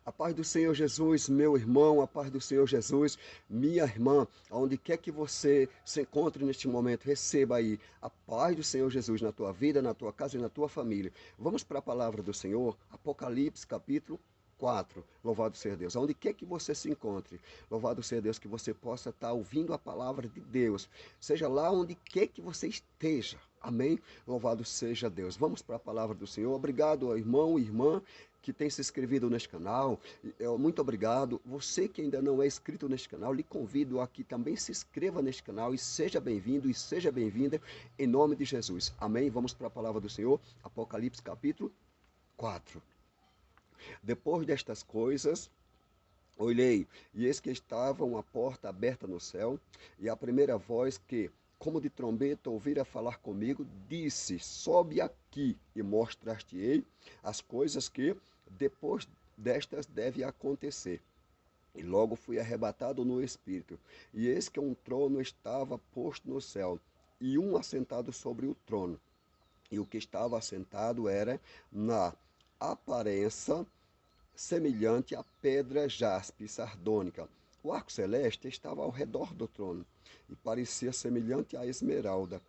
A paz do Senhor Jesus, meu irmão, a paz do Senhor Jesus, minha irmã, aonde quer que você se encontre neste momento, receba aí a paz do Senhor Jesus na tua vida, na tua casa e na tua família. Vamos para a palavra do Senhor, Apocalipse capítulo 4. Louvado seja Deus. Aonde quer que você se encontre, louvado seja Deus, que você possa estar ouvindo a palavra de Deus, seja lá onde quer que você esteja. Amém? Louvado seja Deus. Vamos para a palavra do Senhor. Obrigado, irmão e irmã, que tem se inscrevido neste canal. Muito obrigado. Você que ainda não é inscrito neste canal, lhe convido a que também se inscreva neste canal e seja bem-vindo e seja bem-vinda em nome de Jesus. Amém? Vamos para a palavra do Senhor. Apocalipse capítulo 4. Depois destas coisas, olhei, e eis que estava uma porta aberta no céu, e a primeira voz que, como de trombeta, ouvira falar comigo, disse: sobe aqui e mostrar-te-ei as coisas que depois destas deve acontecer. E logo fui arrebatado no espírito, e eis que um trono estava posto no céu, e um assentado sobre o trono. E o que estava assentado era na aparência semelhante à pedra jaspe sardônica. O arco celeste estava ao redor do trono e parecia semelhante à esmeralda.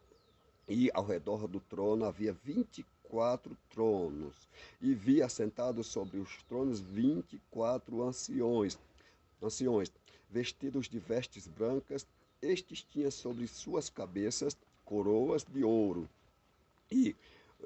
E ao redor do trono havia 24 tronos, e vi assentados sobre os tronos 24 anciões, vestidos de vestes brancas. Estes tinham sobre suas cabeças coroas de ouro, e,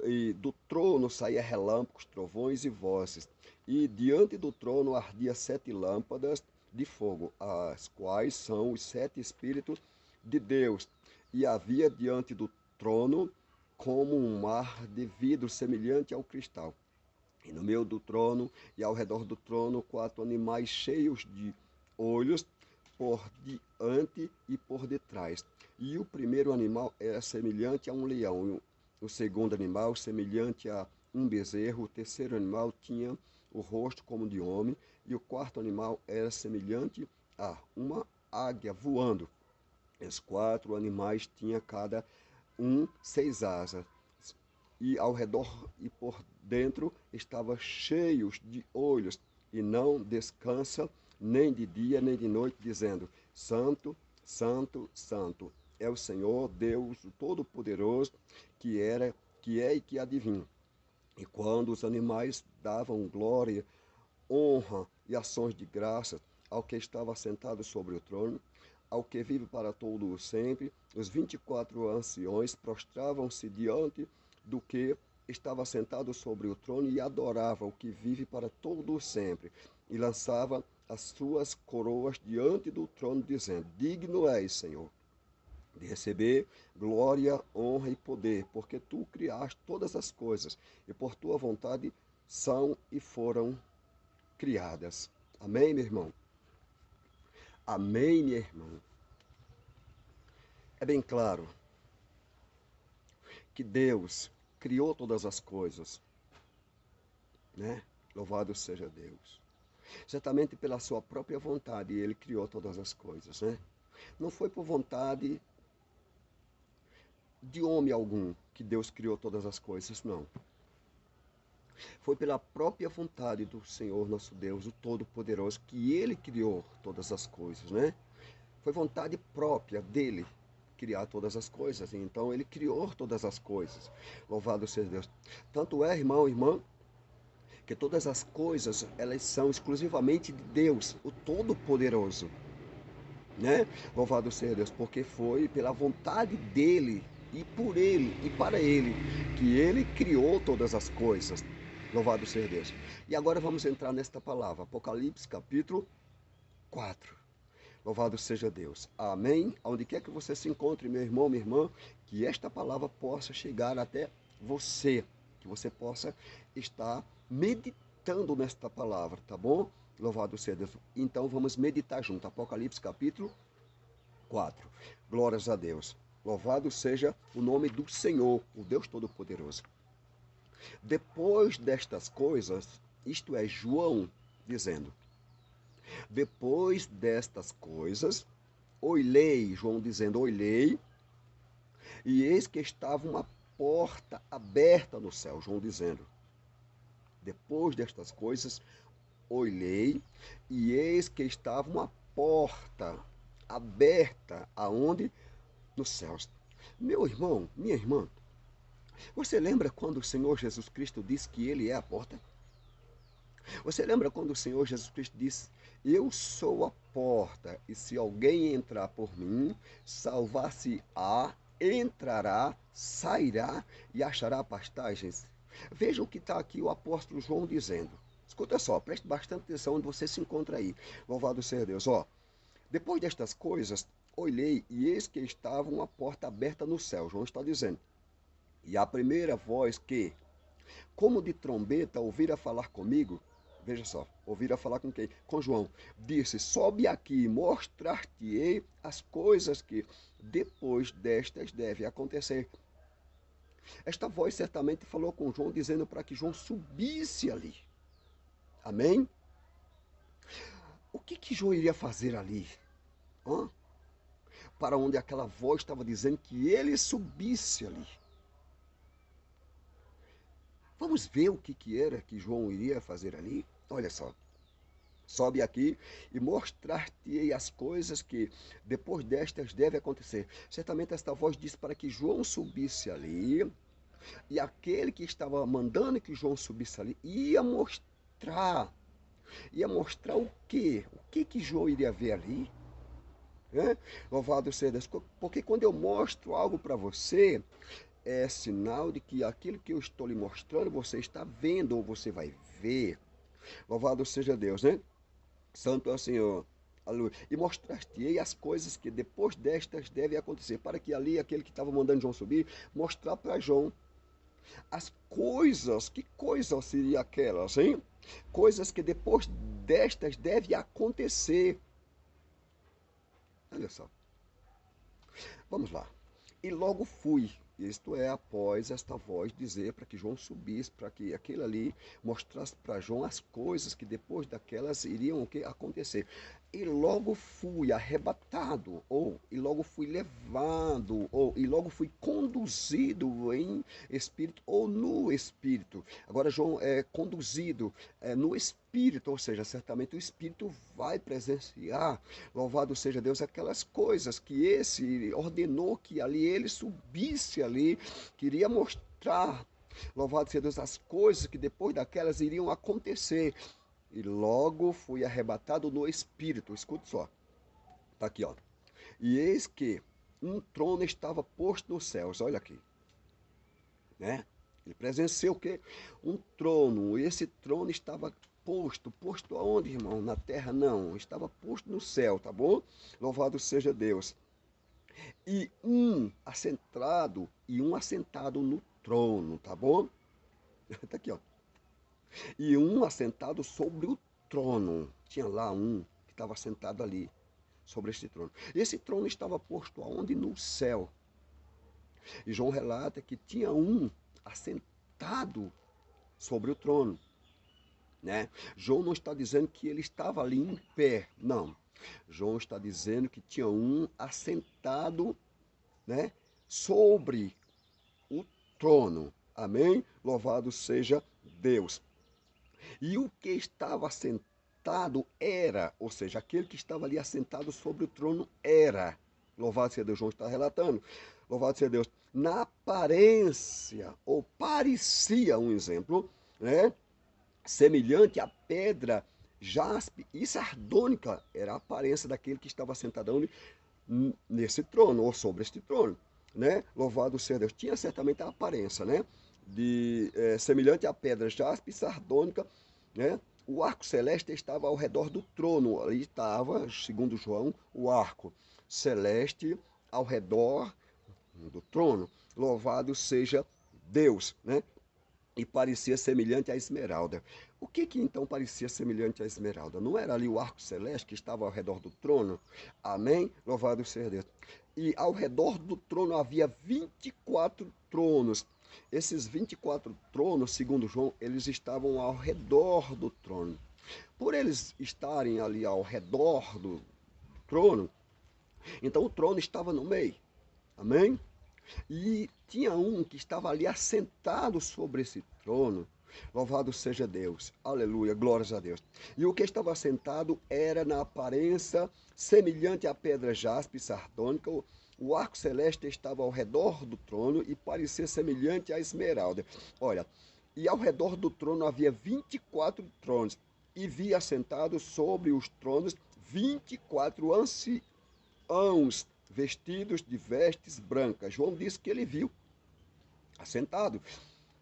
e do trono saía relâmpagos, trovões e vozes. E diante do trono ardia 7 lâmpadas de fogo, as quais são os 7 Espíritos de Deus. E havia diante do trono como um mar de vidro semelhante ao cristal. E no meio do trono e ao redor do trono 4 animais cheios de olhos por diante e por detrás. E o primeiro animal era semelhante a um leão, o segundo animal semelhante a um bezerro, o terceiro animal tinha o rosto como de homem, e o quarto animal era semelhante a uma águia voando. Os 4 animais tinham cada um 6 asas, e ao redor e por dentro estava cheios de olhos, e não descansa nem de dia nem de noite, dizendo: Santo, Santo, Santo é o Senhor Deus o Todo-Poderoso, que é e que há de vir. E quando os animais davam glória, honra e ações de graça ao que estava sentado sobre o trono, ao que vive para todo o sempre, os 24 anciões prostravam-se diante do que estava sentado sobre o trono e adorava o que vive para todo o sempre, e lançava as suas coroas diante do trono, dizendo: Digno és, Senhor, de receber glória, honra e poder, porque tu criaste todas as coisas, e por tua vontade são e foram criadas. Amém, meu irmão? Amém, minha irmã? É bem claro que Deus criou todas as coisas, né? Louvado seja Deus. Certamente pela sua própria vontade ele criou todas as coisas, né? Não foi por vontade de homem algum que Deus criou todas as coisas, não. Foi pela própria vontade do Senhor nosso Deus, o Todo-Poderoso, que ele criou todas as coisas, né? Foi vontade própria dele criar todas as coisas. Então ele criou todas as coisas. Louvado seja Deus. Tanto é, irmão, irmã, que todas as coisas, elas são exclusivamente de Deus, o Todo-Poderoso, né? Louvado seja Deus, porque foi pela vontade dele e por ele e para ele que ele criou todas as coisas. Louvado seja Deus. E agora vamos entrar nesta palavra, Apocalipse capítulo 4. Louvado seja Deus. Amém? Onde quer que você se encontre, meu irmão, minha irmã, que esta palavra possa chegar até você, que você possa estar meditando nesta palavra, tá bom? Louvado seja Deus. Então vamos meditar junto. Apocalipse capítulo 4. Glórias a Deus. Louvado seja o nome do Senhor, o Deus Todo-Poderoso. Depois destas coisas, isto é, João dizendo: depois destas coisas, olhei, João dizendo, olhei, e eis que estava uma porta aberta no céu, João dizendo. Depois destas coisas, olhei, e eis que estava uma porta aberta, aonde? Nos céus. Meu irmão, minha irmã, você lembra quando o Senhor Jesus Cristo disse que Ele é a porta? Você lembra quando o Senhor Jesus Cristo disse: Eu sou a porta, e se alguém entrar por mim, salvar-se-á, entrará, sairá e achará pastagens? Veja o que está aqui o apóstolo João dizendo. Escuta só, preste bastante atenção onde você se encontra aí. Louvado seja Deus. Ó, depois destas coisas, olhei e eis que estava uma porta aberta no céu. João está dizendo. E a primeira voz que, como de trombeta, ouvira falar comigo, veja só, ouvira falar com quem? Com João. Disse: Sobe aqui e mostrar-te-ei as coisas que depois destas devem acontecer. Esta voz certamente falou com João, dizendo para que João subisse ali. Amém? O que João iria fazer ali? Hã? Para onde aquela voz estava dizendo que ele subisse ali. Vamos ver o que era que João iria fazer ali? Olha só. Sobe aqui e mostrar-te-ei as coisas que depois destas devem acontecer. Certamente esta voz disse para que João subisse ali, e aquele que estava mandando que João subisse ali ia mostrar o quê? O que João iria ver ali? É? Louvado seja Deus, porque quando eu mostro algo para você, é sinal de que aquilo que eu estou lhe mostrando, você está vendo ou você vai ver. Louvado seja Deus, né? Santo é o Senhor. Aleluia. E mostrar-te-ei as coisas que depois destas devem acontecer. Para que ali, aquele que estava mandando João subir, mostrar para João as coisas. Que coisas seriam aquelas, hein? Coisas que depois destas devem acontecer. Olha só. Vamos lá. E logo fui. Isto é, após esta voz dizer para que João subisse, para que aquele ali mostrasse para João as coisas que depois daquelas iriam acontecer. E logo fui arrebatado, e logo fui levado, e logo fui conduzido em espírito ou no espírito. Agora João é conduzido no espírito, ou seja, certamente o espírito vai presenciar, louvado seja Deus, aquelas coisas que esse ordenou que ali ele subisse ali, queria mostrar, louvado seja Deus, as coisas que depois daquelas iriam acontecer. E logo fui arrebatado no espírito. Escute só. Está aqui, ó. E eis que um trono estava posto nos céus. Olha aqui. Né? Ele presenciou o quê? Um trono. E esse trono estava posto. Posto aonde, irmão? Na terra? Não. Estava posto no céu, tá bom? Louvado seja Deus. E um assentado no trono, tá bom? Está aqui, ó. E um assentado sobre o trono. Tinha lá um que estava sentado ali, sobre este trono. Esse trono estava posto aonde? No céu. E João relata que tinha um assentado sobre o trono. Né? João não está dizendo que ele estava ali em pé, não. João está dizendo que tinha um assentado, né, sobre o trono. Amém? Louvado seja Deus. E o que estava assentado era, ou seja, aquele que estava ali assentado sobre o trono era, louvado seja Deus, João está relatando, louvado seja Deus, na aparência, ou parecia um exemplo, né, semelhante à pedra jaspe e sardônica, era a aparência daquele que estava sentado nesse trono, ou sobre este trono, né, louvado seja Deus, tinha certamente a aparência, né, semelhante à pedra jaspe e sardônica, né? O arco celeste estava ao redor do trono. Ali estava, segundo João, o arco celeste ao redor do trono. Louvado seja Deus, né? E parecia semelhante à esmeralda. O que então parecia semelhante à esmeralda? Não era ali o arco celeste que estava ao redor do trono? Amém? Louvado seja Deus. E ao redor do trono havia 24 tronos. Esses 24 tronos, segundo João, eles estavam ao redor do trono. Por eles estarem ali ao redor do trono, então o trono estava no meio. Amém? E tinha um que estava ali assentado sobre esse trono. Louvado seja Deus. Aleluia, glórias a Deus. E o que estava sentado era na aparência semelhante à pedra jaspe sardônica. O arco celeste estava ao redor do trono e parecia semelhante à esmeralda. Olha, e ao redor do trono havia 24 tronos, e vi assentados sobre os tronos 24 anciãos, vestidos de vestes brancas. João disse que ele viu assentado,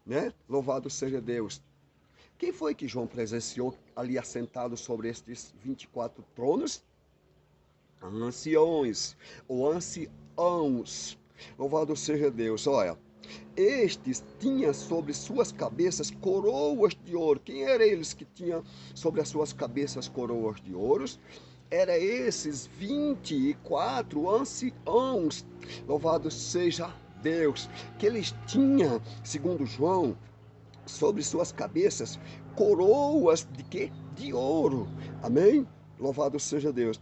né? Louvado seja Deus. Quem foi que João presenciou ali assentado sobre estes 24 tronos? Anciões, ou anciãos. Louvado seja Deus. Olha, estes tinham sobre suas cabeças coroas de ouro. Quem eram eles que tinham sobre as suas cabeças coroas de ouro? Era esses 24 anciãos. Louvado seja Deus, que eles tinham, segundo João, sobre suas cabeças coroas de quê? De ouro. Amém? Louvado seja Deus.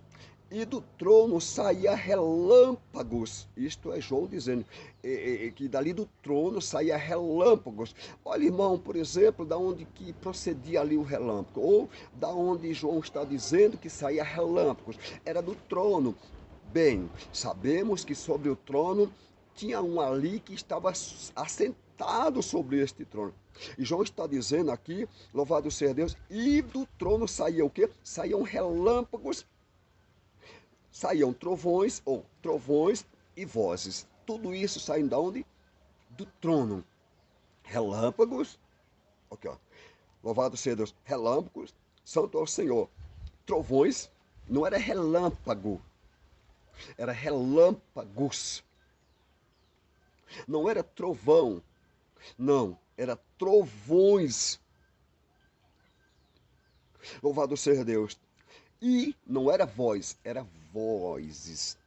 E do trono saía relâmpagos. Isto é João dizendo que dali do trono saía relâmpagos. Olha, irmão, por exemplo, da onde que procedia ali o relâmpago, ou da onde João está dizendo que saía relâmpagos. Era do trono. Bem, sabemos que sobre o trono tinha um ali que estava assentado sobre este trono. E João está dizendo aqui, louvado seja Deus, e do trono saía o quê? Saíam relâmpagos, saíam trovões, ou trovões e vozes. Tudo isso saindo da onde? Do trono. Relâmpagos, aqui ó, louvado seja Deus, relâmpagos, santo ao Senhor. Trovões, não era relâmpago, era relâmpagos. Não era trovão, não, era trovões. Louvado seja Deus. E não era voz, era vozes.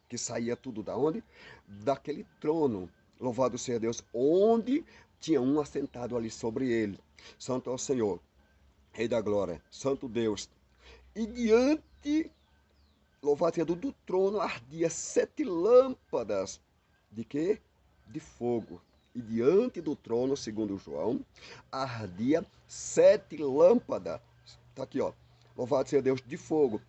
Que saía tudo da onde? Daquele trono. Louvado seja Deus, onde tinha um assentado ali sobre ele. Santo é o Senhor, Rei da Glória, Santo Deus. E diante, louvado seja Deus, do trono ardia 7 lâmpadas. De quê? De fogo. E diante do trono, segundo João, ardia 7 lâmpadas. Está aqui, ó. Louvado seja Deus, de fogo.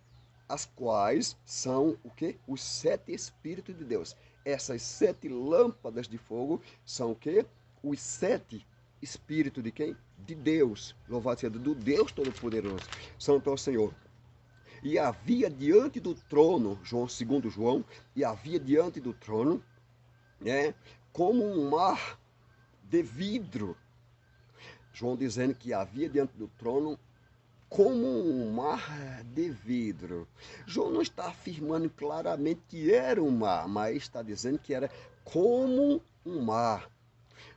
As quais são o quê? Os 7 Espíritos de Deus. Essas 7 lâmpadas de fogo são o quê? Os 7 Espíritos de quem? De Deus. Louvado seja Deus, do Deus Todo-Poderoso. Santo é o Senhor. E havia diante do trono, segundo João, e havia diante do trono, né, como um mar de vidro. João dizendo que havia diante do trono como um mar de vidro. João não está afirmando claramente que era um mar, mas está dizendo que era como um mar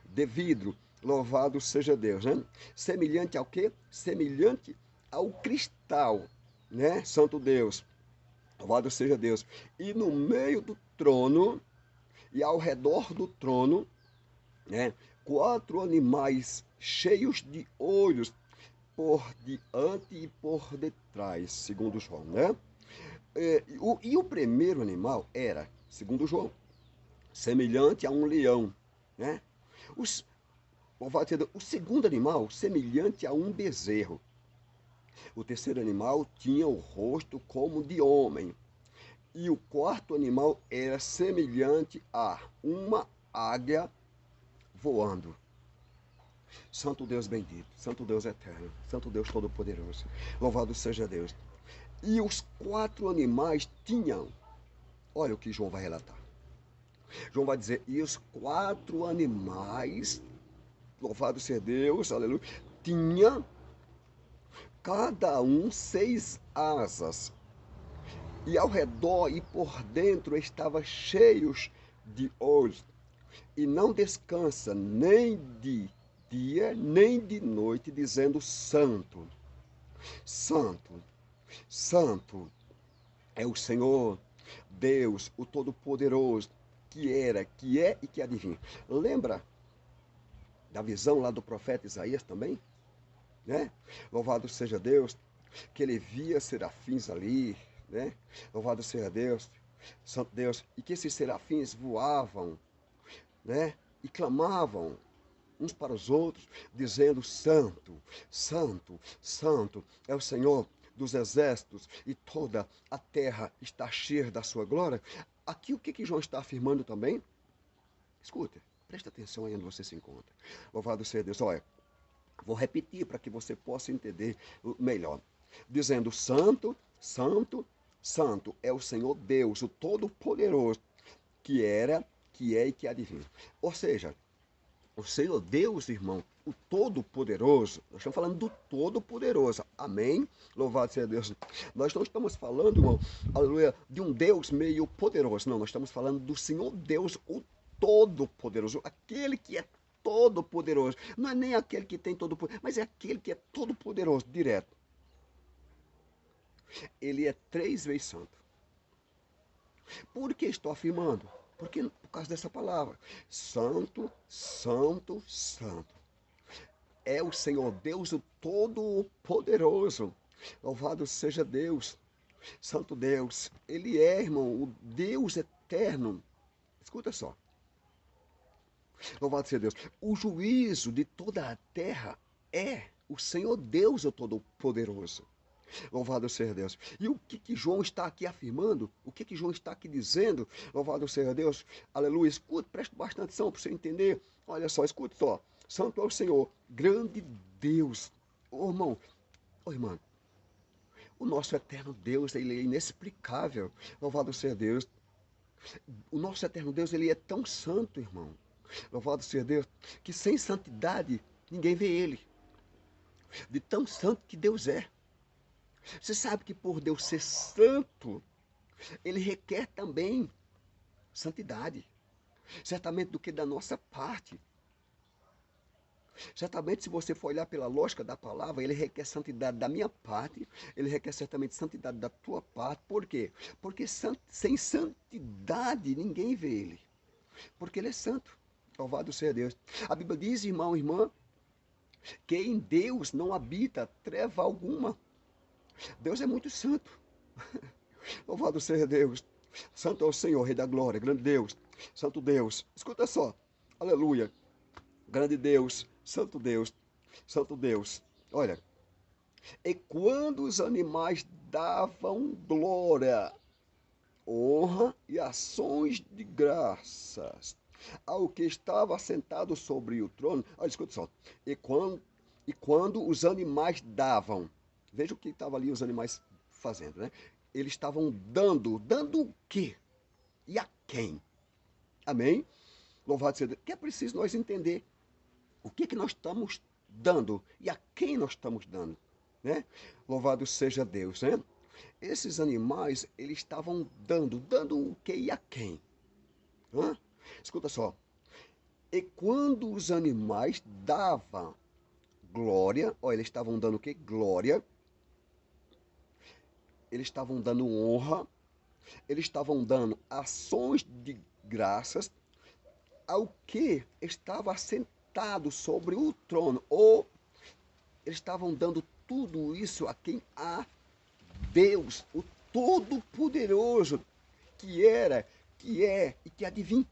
de vidro. Louvado seja Deus, né? Semelhante ao quê? Semelhante ao cristal, né? Santo Deus. Louvado seja Deus. E no meio do trono e ao redor do trono, né, 4 animais cheios de olhos por diante e por detrás, segundo João, né? E o primeiro animal era, segundo João, semelhante a um leão, né? O segundo animal, semelhante a um bezerro. O terceiro animal tinha o rosto como de homem. E o quarto animal era semelhante a uma águia voando. Santo Deus bendito, Santo Deus eterno, Santo Deus todo-poderoso. Louvado seja Deus. E os 4 animais tinham, olha o que João vai relatar. João vai dizer, e os 4 animais, louvado seja Deus, aleluia, tinha cada um 6 asas. E ao redor e por dentro estava cheios de olhos. E não descansa nem de dia, nem de noite, dizendo santo, santo, santo é o Senhor, Deus, o Todo-Poderoso, que era, que é e que há de vir. Lembra da visão lá do profeta Isaías também? Né? Louvado seja Deus, que ele via serafins ali, né? Louvado seja Deus, Santo Deus, e que esses serafins voavam, né? E clamavam uns para os outros, dizendo: Santo, Santo, Santo é o Senhor dos exércitos, e toda a terra está cheia da sua glória. Aqui o que João está afirmando também? Escuta, presta atenção aí onde você se encontra. Louvado seja Deus. Olha, vou repetir para que você possa entender melhor. Dizendo: Santo, Santo, Santo é o Senhor Deus, o Todo-Poderoso, que era, que é e que há de vir. Ou seja, o Senhor Deus, irmão, o Todo-Poderoso, nós estamos falando do Todo-Poderoso, amém? Louvado seja Deus. Nós não estamos falando, irmão, aleluia, de um Deus meio poderoso, não, nós estamos falando do Senhor Deus, o Todo-Poderoso, aquele que é todo-poderoso. Não é nem aquele que tem todo poder, mas é aquele que é todo-poderoso, direto. Ele é 3 vezes santo. Por que estou afirmando? Porque por causa dessa palavra. Santo, santo, santo. É o Senhor Deus, o Todo-Poderoso. Louvado seja Deus. Santo Deus. Ele é, irmão, o Deus eterno. Escuta só. Louvado seja Deus. O juízo de toda a terra é o Senhor Deus, o Todo-Poderoso. Louvado seja Deus. E o que João está aqui afirmando? O que João está aqui dizendo? Louvado seja Deus. Aleluia. Escute, preste bastante atenção para você entender. Olha só, escute só. Santo é o Senhor, grande Deus. Ô irmão, ô irmã, o nosso eterno Deus, ele é inexplicável. Louvado seja Deus. O nosso eterno Deus, ele é tão santo, irmão. Louvado seja Deus, que sem santidade ninguém vê ele. De tão santo que Deus é. Você sabe que por Deus ser santo, ele requer também santidade. Certamente do que da nossa parte. Certamente, se você for olhar pela lógica da palavra, ele requer santidade da minha parte, ele requer certamente santidade da tua parte. Por quê? Porque sem santidade ninguém vê ele. Porque ele é santo. Louvado seja Deus. A Bíblia diz, irmão, irmã, que em Deus não habita treva alguma. Deus é muito santo. Louvado seja Deus. Santo é o Senhor, Rei da Glória, grande Deus, Santo Deus. Escuta só. Aleluia. Grande Deus, Santo Deus, Santo Deus. Olha. E quando os animais davam glória, honra e ações de graças ao que estava sentado sobre o trono. Olha, escuta só. E quando os animais davam, veja o que estava ali os animais fazendo, né? Eles estavam dando o quê? E a quem? Amém? Louvado seja Deus. Que é preciso nós entender o que nós estamos dando e a quem nós estamos dando, né? Louvado seja Deus, né? Esses animais, eles estavam dando o quê e a quem? Hã? Escuta só. E quando os animais davam glória, olha, eles estavam dando o quê? Glória. Eles estavam dando honra. Eles estavam dando ações de graças ao que estava assentado sobre o trono. Ou eles estavam dando tudo isso a quem? A Deus, o Todo-Poderoso, que era, que é e que há de vir.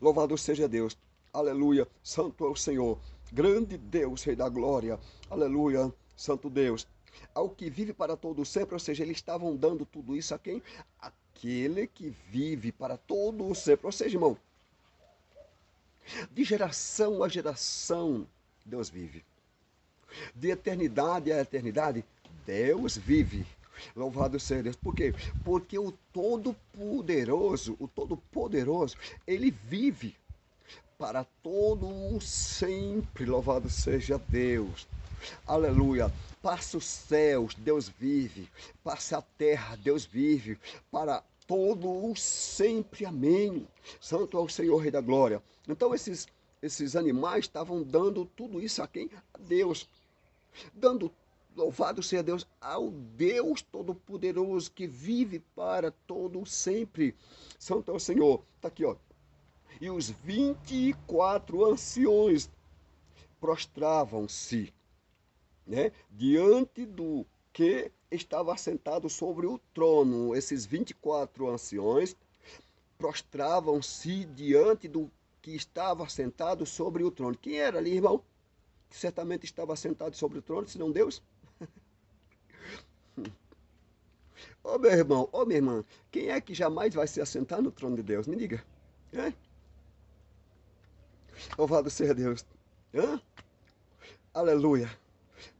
Louvado seja Deus. Aleluia. Santo é o Senhor. Grande Deus, Rei da Glória. Aleluia. Santo Deus. Ao que vive para todo sempre, ou seja, eles estavam dando tudo isso a quem? Aquele que vive para todo sempre. Ou seja, irmão, de geração a geração, Deus vive. De eternidade a eternidade, Deus vive. Louvado seja Deus. Por quê? Porque o Todo-Poderoso, ele vive para todo sempre. Louvado seja Deus. Aleluia. Passa os céus, Deus vive. Passa a terra, Deus vive. Para todo sempre. Amém. Santo é o Senhor, Rei da Glória. Então esses animais estavam dando tudo isso a quem? A Deus. Dando louvado seja Deus ao Deus Todo-Poderoso que vive para todo sempre. Santo é o Senhor. Está aqui, ó. E os 24 anciões prostravam-se, né, diante do que estava assentado sobre o trono. Esses 24 anciões prostravam-se diante do que estava sentado sobre o trono. Quem era ali, irmão? Que certamente estava sentado sobre o trono, senão Deus? Ô meu irmão, ô minha irmã, quem é que jamais vai se assentar no trono de Deus? Me diga. É? Louvado seja Deus. Hã? Aleluia.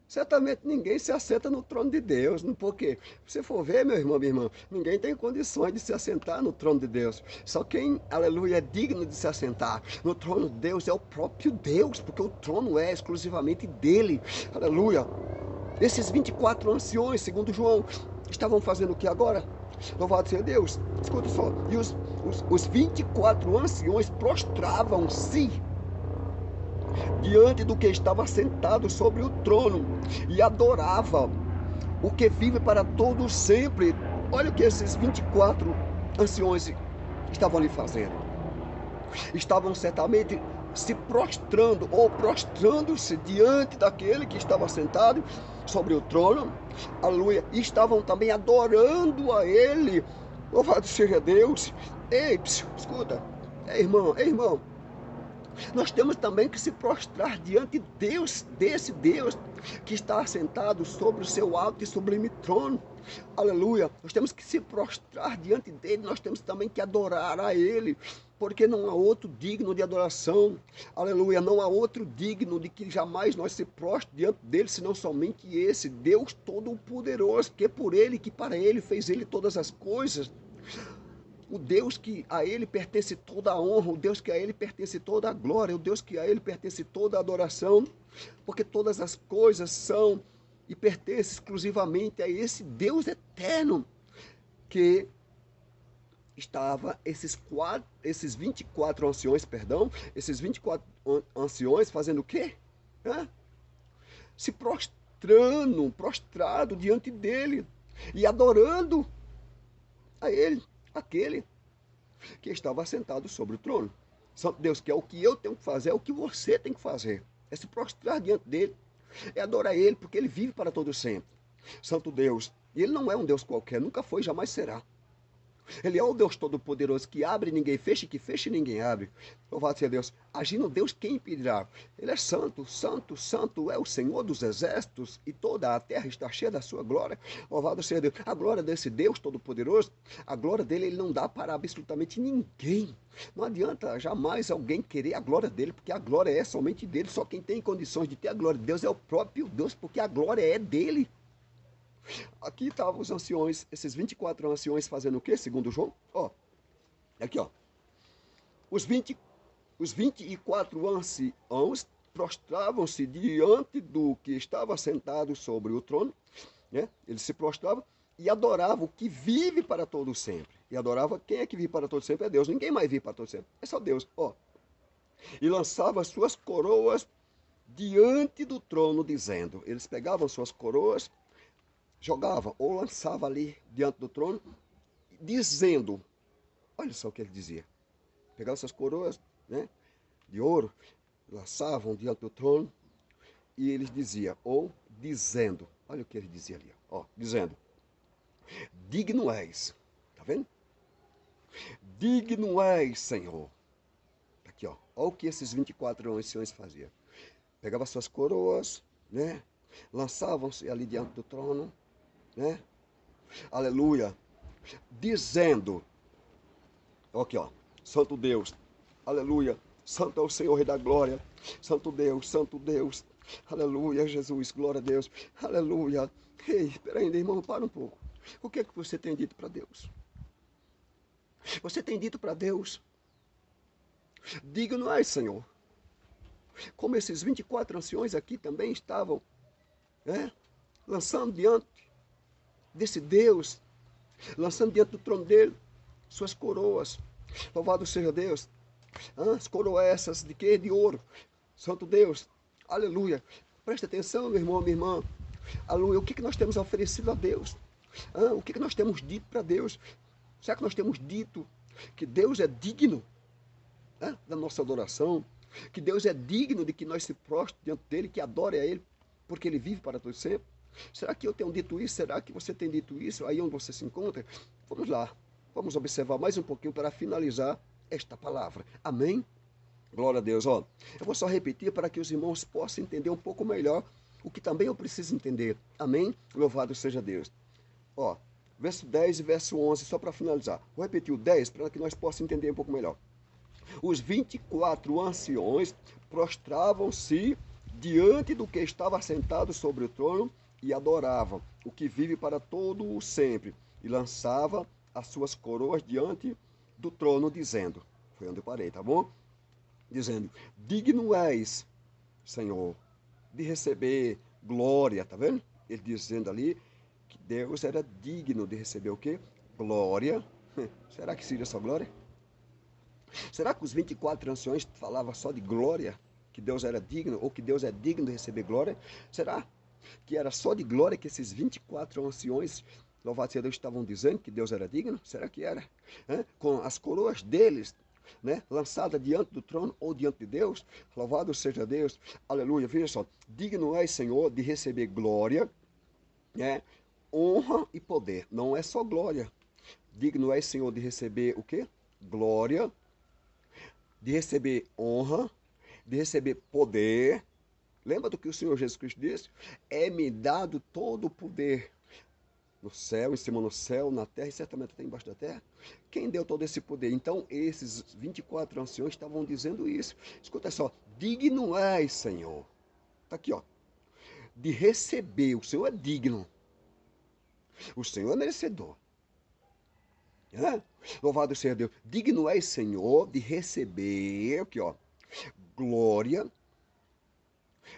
Certamente ninguém se assenta no trono de Deus, porque se você for ver, meu irmão, minha irmã, ninguém tem condições de se assentar no trono de Deus. Só quem, aleluia, é digno de se assentar no trono de Deus é o próprio Deus, porque o trono é exclusivamente dele. Aleluia. Esses 24 anciões, segundo João, estavam fazendo o que agora? Louvado seja Deus. Escuta só. E os 24 anciões prostravam-se diante do que estava sentado sobre o trono e adorava o que vive para todo sempre. Olha o que esses 24 anciões estavam ali fazendo. Estavam certamente se prostrando ou prostrando-se diante daquele que estava sentado sobre o trono, aleluia, e estavam também adorando a ele. Louvado seja Deus. Ei, escuta, irmão, nós temos também que se prostrar diante de Deus, desse Deus que está assentado sobre o seu alto e sublime trono. Aleluia. Nós temos que se prostrar diante dele, nós temos também que adorar a ele, porque não há outro digno de adoração. Aleluia. Não há outro digno de que jamais nós se prostre diante dele, senão somente esse Deus Todo-Poderoso, que é por ele, que para ele fez ele todas as coisas. O Deus que a ele pertence toda a honra, o Deus que a ele pertence toda a glória, o Deus que a ele pertence toda a adoração, porque todas as coisas são e pertencem exclusivamente a esse Deus eterno que estava esses 24 anciões, esses 24 anciões fazendo o quê? Se prostrado diante dele e adorando a ele, aquele que estava sentado sobre o trono. Santo Deus, que é o que eu tenho que fazer, é o que você tem que fazer. É se prostrar diante dele, é adorar ele, porque ele vive para todo sempre. Santo Deus, e ele não é um Deus qualquer, nunca foi, jamais será. Ele é o Deus Todo-Poderoso que abre e ninguém fecha, e que fecha e ninguém abre. Louvado seja Deus. Agindo Deus, quem impedirá? Ele é santo, santo, santo é o Senhor dos exércitos, e toda a terra está cheia da sua glória. Louvado seja Deus. A glória desse Deus Todo-Poderoso, a glória dele, ele não dá para absolutamente ninguém. Não adianta jamais alguém querer a glória dele, porque a glória é somente dele. Só quem tem condições de ter a glória de Deus é o próprio Deus, porque a glória é dele. Aqui estavam os anciões, esses 24 anciões fazendo o quê, segundo João? Ó, aqui ó, os 24 anciãos prostravam-se diante do que estava sentado sobre o trono, né? Eles se prostravam e adoravam o que vive para todo sempre. E adorava quem é que vive para todo sempre? É Deus, ninguém mais vive para todo sempre, é só Deus, ó. E lançava suas coroas diante do trono, dizendo, eles pegavam suas coroas, jogava ou lançava ali diante do trono, dizendo, olha só o que ele dizia, pegavam essas coroas, né, de ouro, lançavam diante do trono, e eles diziam, ou dizendo, olha o que ele dizia ali, ó, dizendo, digno és, tá vendo? Digno és, Senhor. Aqui, ó, olha o que esses 24 anciões faziam. Pegavam suas coroas, né, lançavam-se ali diante do trono, né? Aleluia. Dizendo, aqui ó, Santo Deus, aleluia, Santo é o Senhor Rei da Glória, Santo Deus, aleluia, Jesus, glória a Deus, aleluia. Ei, espera aí, irmão, para um pouco. O que é que você tem dito para Deus? Você tem dito para Deus, digno és, Senhor. Como esses 24 anciões aqui também estavam, né, lançando diante desse Deus, lançando diante do trono dele suas coroas. Louvado seja Deus. As coroas essas de quê? De ouro. Santo Deus. Aleluia. Presta atenção, meu irmão, minha irmã. Aleluia. O que nós temos oferecido a Deus? O que nós temos dito para Deus? Será que nós temos dito que Deus é digno da nossa adoração? Que Deus é digno de que nós se prostremos diante dele, que adore a ele, porque ele vive para todo sempre? Será que eu tenho dito isso? Será que você tem dito isso? Aí onde você se encontra? Vamos lá. Vamos observar mais um pouquinho para finalizar esta palavra. Amém? Glória a Deus, ó. Eu vou só repetir para que os irmãos possam entender um pouco melhor o que também eu preciso entender. Amém? Louvado seja Deus. Ó, verso 10 e verso 11, só para finalizar. Vou repetir o 10 para que nós possamos entender um pouco melhor. Os 24 anciões prostravam-se diante do que estava sentado sobre o trono e adoravam o que vive para todo o sempre, e lançava as suas coroas diante do trono, dizendo, foi onde eu parei, tá bom? Dizendo, digno és, Senhor, de receber glória, tá vendo? Ele dizendo ali que Deus era digno de receber o quê? Glória. Será que seria só glória? Será que os 24 anciões falavam só de glória? Que Deus era digno, ou que Deus é digno de receber glória? Será que era só de glória que esses 24 anciões, louvado seja Deus, estavam dizendo que Deus era digno? Será que era? Com as coroas deles, né, lançada diante do trono ou diante de Deus, louvado seja Deus, aleluia, veja só, digno és, Senhor, de receber glória, né, honra e poder, não é só glória, digno és, Senhor, de receber o quê? Glória, de receber honra, de receber poder. Lembra do que o Senhor Jesus Cristo disse? É-me dado todo o poder no céu, em cima no céu, na terra e certamente até embaixo da terra. Quem deu todo esse poder? Então, esses 24 anciões estavam dizendo isso. Escuta só, digno és, Senhor. Está aqui, ó. De receber, o Senhor é digno. O Senhor é merecedor. É? Louvado seja Deus. Digno és, Senhor, de receber, aqui, ó, glória,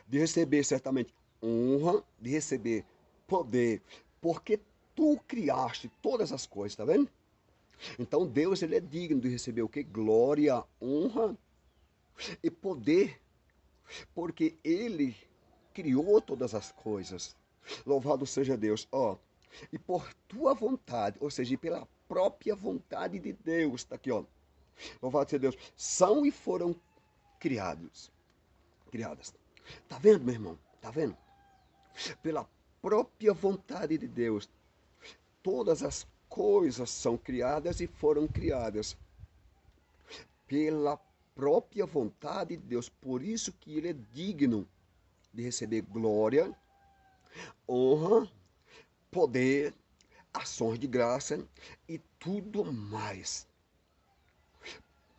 de receber certamente honra, de receber poder, porque tu criaste todas as coisas, tá vendo? Então Deus, ele é digno de receber o que? Glória, honra e poder, porque ele criou todas as coisas. Louvado seja Deus, ó. E por tua vontade, ou seja, pela própria vontade de Deus, tá aqui, ó. Louvado seja Deus, são e foram criadas. Tá vendo, meu irmão? Tá vendo? Pela própria vontade de Deus, todas as coisas são criadas e foram criadas pela própria vontade de Deus. Por isso que ele é digno de receber glória, honra, poder, ações de graça e tudo mais.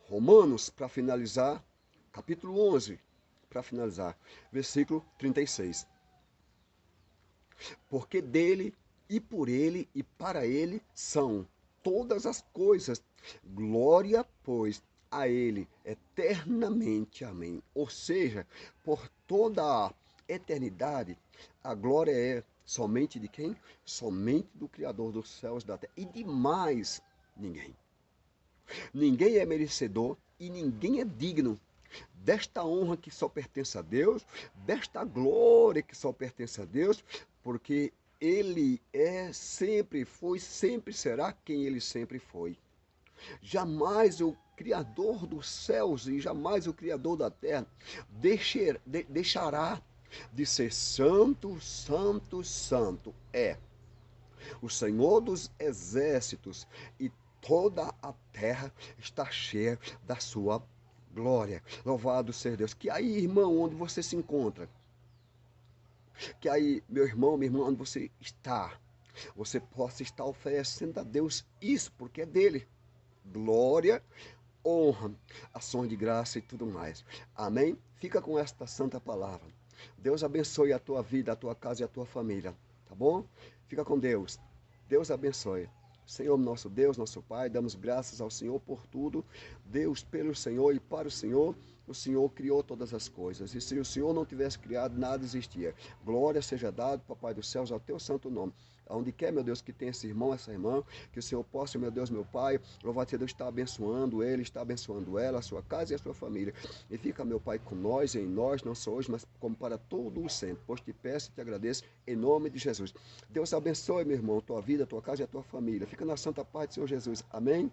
Romanos, para finalizar, capítulo 11, para finalizar, versículo 36. Porque dele e por ele e para ele são todas as coisas. Glória, pois, a ele eternamente. Amém. Ou seja, por toda a eternidade, a glória é somente de quem? Somente do Criador dos céus e da terra. E de mais ninguém. Ninguém é merecedor e ninguém é digno desta honra que só pertence a Deus, desta glória que só pertence a Deus, porque ele é, sempre foi, sempre será quem ele sempre foi. Jamais o Criador dos céus e jamais o Criador da terra deixará de ser santo, santo, santo. É o Senhor dos exércitos e toda a terra está cheia da sua glória. Louvado seja Deus. Que aí, irmão, onde você se encontra, que aí, meu irmão, minha irmã, onde você está, você possa estar oferecendo a Deus isso, porque é dele. Glória, honra, ações de graça e tudo mais. Amém? Fica com esta santa palavra. Deus abençoe a tua vida, a tua casa e a tua família. Tá bom? Fica com Deus. Deus abençoe. Senhor, nosso Deus, nosso Pai, damos graças ao Senhor por tudo. Deus, pelo Senhor e para o Senhor criou todas as coisas. E se o Senhor não tivesse criado, nada existia. Glória seja dada, Papai dos céus, ao teu santo nome. Aonde quer, meu Deus, que tenha esse irmão, essa irmã, que o Senhor possa, meu Deus, meu Pai, louvado seja Deus, está abençoando ele, está abençoando ela, a sua casa e a sua família. E fica, meu Pai, com nós e em nós, não só hoje, mas como para todo o sempre. Pois te peço e te agradeço, em nome de Jesus. Deus abençoe, meu irmão, tua vida, tua casa e a tua família. Fica na santa paz do Senhor Jesus. Amém?